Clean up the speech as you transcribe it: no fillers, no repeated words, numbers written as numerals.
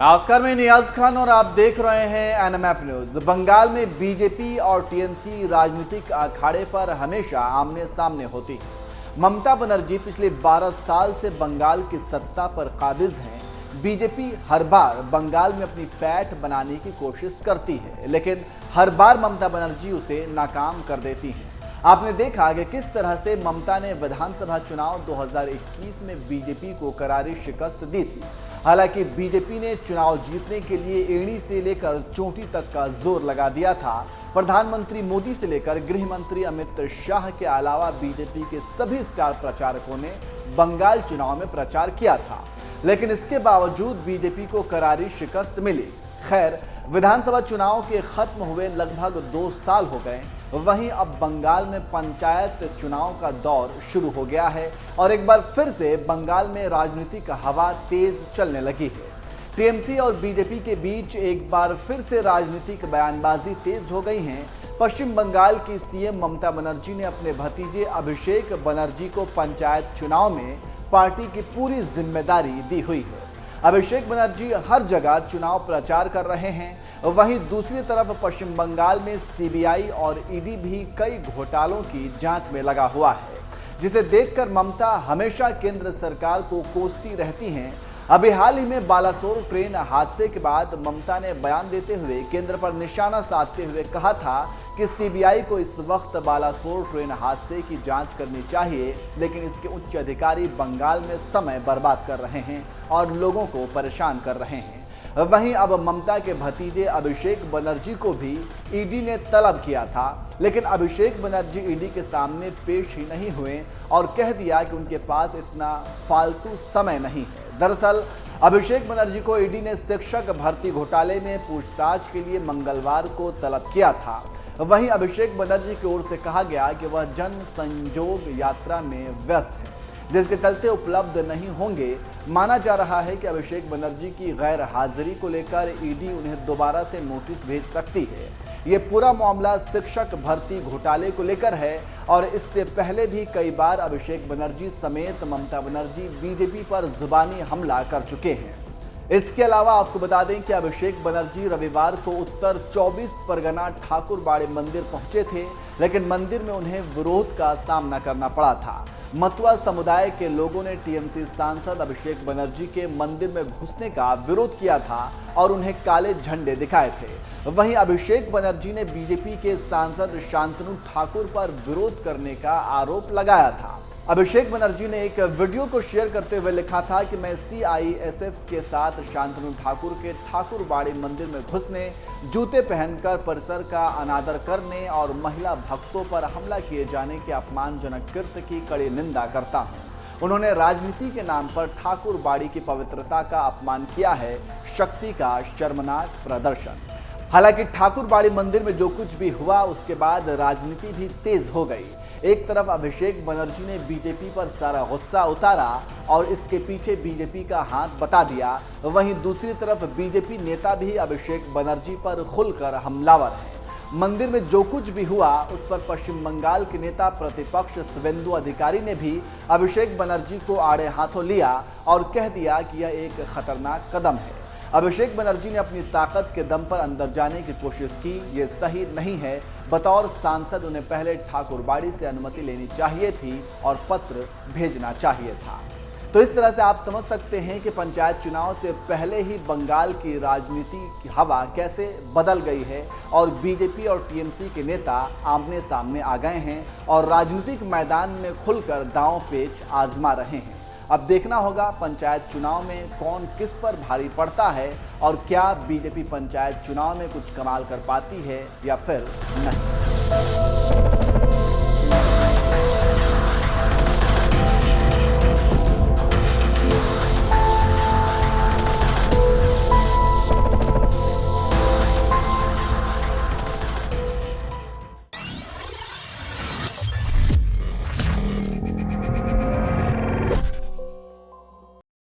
नमस्कार, मैं नियाज खान और आप देख रहे हैं एनएमएफ न्यूज। बंगाल में बीजेपी और टीएमसी राजनीतिक अखाड़े पर हमेशा आमने सामने होती है। ममता बनर्जी पिछले 12 साल से बंगाल की सत्ता पर काबिज हैं। बीजेपी हर बार बंगाल में अपनी पैठ बनाने की कोशिश करती है, लेकिन हर बार ममता बनर्जी उसे नाकाम कर देती हैं। आपने देखा कि किस तरह से ममता ने विधानसभा चुनाव 2021 में बीजेपी को करारी शिकस्त दी थी। हालांकि बीजेपी ने चुनाव जीतने के लिए एड़ी से लेकर चोटी तक का जोर लगा दिया था। प्रधानमंत्री मोदी से लेकर गृह मंत्री अमित शाह के अलावा बीजेपी के सभी स्टार प्रचारकों ने बंगाल चुनाव में प्रचार किया था, लेकिन इसके बावजूद बीजेपी को करारी शिकस्त मिली। खैर, विधानसभा चुनाव के खत्म हुए लगभग 2 साल हो गए। वहीं अब बंगाल में पंचायत चुनाव का दौर शुरू हो गया है और एक बार फिर से बंगाल में राजनीतिक हवा तेज चलने लगी है। टीएमसी और बीजेपी के बीच एक बार फिर से राजनीतिक बयानबाजी तेज हो गई है। पश्चिम बंगाल की सीएम ममता बनर्जी ने अपने भतीजे अभिषेक बनर्जी को पंचायत चुनाव में पार्टी की पूरी जिम्मेदारी दी हुई है। अभिषेक बनर्जी हर जगह चुनाव प्रचार कर रहे हैं। वहीं दूसरी तरफ पश्चिम बंगाल में सीबीआई और ईडी भी कई घोटालों की जांच में लगा हुआ है, जिसे देखकर ममता हमेशा केंद्र सरकार को कोसती रहती हैं। अभी हाल ही में बालासोर ट्रेन हादसे के बाद ममता ने बयान देते हुए केंद्र पर निशाना साधते हुए कहा था कि सीबीआई को इस वक्त बालासोर ट्रेन हादसे की जांच करनी चाहिए, लेकिन इसके उच्च अधिकारी बंगाल में समय बर्बाद कर रहे हैं और लोगों को परेशान कर रहे हैं। वहीं अब ममता के भतीजे अभिषेक बनर्जी को भी ईडी ने तलब किया था, लेकिन अभिषेक बनर्जी ईडी के सामने पेश ही नहीं हुए और कह दिया कि उनके पास इतना फालतू समय नहीं है। दरअसल अभिषेक बनर्जी को ईडी ने शिक्षक भर्ती घोटाले में पूछताछ के लिए मंगलवार को तलब किया था। वहीं अभिषेक बनर्जी की ओर से कहा गया कि वह जन संयोग यात्रा में व्यस्त है, जिसके चलते उपलब्ध नहीं होंगे। माना जा रहा है कि अभिषेक बनर्जी की गैर हाजिरी को लेकर ईडी उन्हें दोबारा से नोटिस भेज सकती है। ये पूरा मामला शिक्षक भर्ती घोटाले को लेकर है और इससे पहले भी कई बार अभिषेक बनर्जी समेत ममता बनर्जी बीजेपी पर जुबानी हमला कर चुके हैं। इसके अलावा आपको बता दें कि अभिषेक बनर्जी रविवार को उत्तर 24 परगना ठाकुरबाड़ी मंदिर पहुंचे थे, लेकिन मंदिर में उन्हें विरोध का सामना करना पड़ा था। मतुआ समुदाय के लोगों ने टीएमसी सांसद अभिषेक बनर्जी के मंदिर में घुसने का विरोध किया था और उन्हें काले झंडे दिखाए थे। वहीं अभिषेक बनर्जी ने बीजेपी के सांसद शांतनु ठाकुर पर विरोध करने का आरोप लगाया था। अभिषेक बनर्जी ने एक वीडियो को शेयर करते हुए लिखा था कि मैं सीआईएसएफ के साथ शांतनु ठाकुर के ठाकुरबाड़ी मंदिर में घुसने, जूते पहनकर परिसर का अनादर करने और महिला भक्तों पर हमला किए जाने के अपमानजनक कृत्य की कड़ी निंदा करता हूं। उन्होंने राजनीति के नाम पर ठाकुरबाड़ी की पवित्रता का अपमान किया है, शक्ति का शर्मनाक प्रदर्शन। हालांकि ठाकुरबाड़ी मंदिर में जो कुछ भी हुआ उसके बाद राजनीति भी तेज हो गई। एक तरफ अभिषेक बनर्जी ने बीजेपी पर सारा गुस्सा उतारा और इसके पीछे बीजेपी का हाथ बता दिया, वहीं दूसरी तरफ बीजेपी नेता भी अभिषेक बनर्जी पर खुलकर हमलावर हैं। मंदिर में जो कुछ भी हुआ उस पर पश्चिम बंगाल के नेता प्रतिपक्ष शुवेंदु अधिकारी ने भी अभिषेक बनर्जी को आड़े हाथों लिया और कह दिया कि यह एक खतरनाक कदम है। अभिषेक बनर्जी ने अपनी ताकत के दम पर अंदर जाने की कोशिश की, ये सही नहीं है। बतौर सांसद उन्हें पहले ठाकुरबाड़ी से अनुमति लेनी चाहिए थी और पत्र भेजना चाहिए था। तो इस तरह से आप समझ सकते हैं कि पंचायत चुनाव से पहले ही बंगाल की राजनीति की हवा कैसे बदल गई है और बीजेपी और टीएमसी के नेता आमने सामने आ गए हैं और राजनीतिक मैदान में खुलकर दांव पेच आजमा रहे हैं। अब देखना होगा पंचायत चुनाव में कौन किस पर भारी पड़ता है और क्या बीजेपी पंचायत चुनाव में कुछ कमाल कर पाती है या फिर नहीं।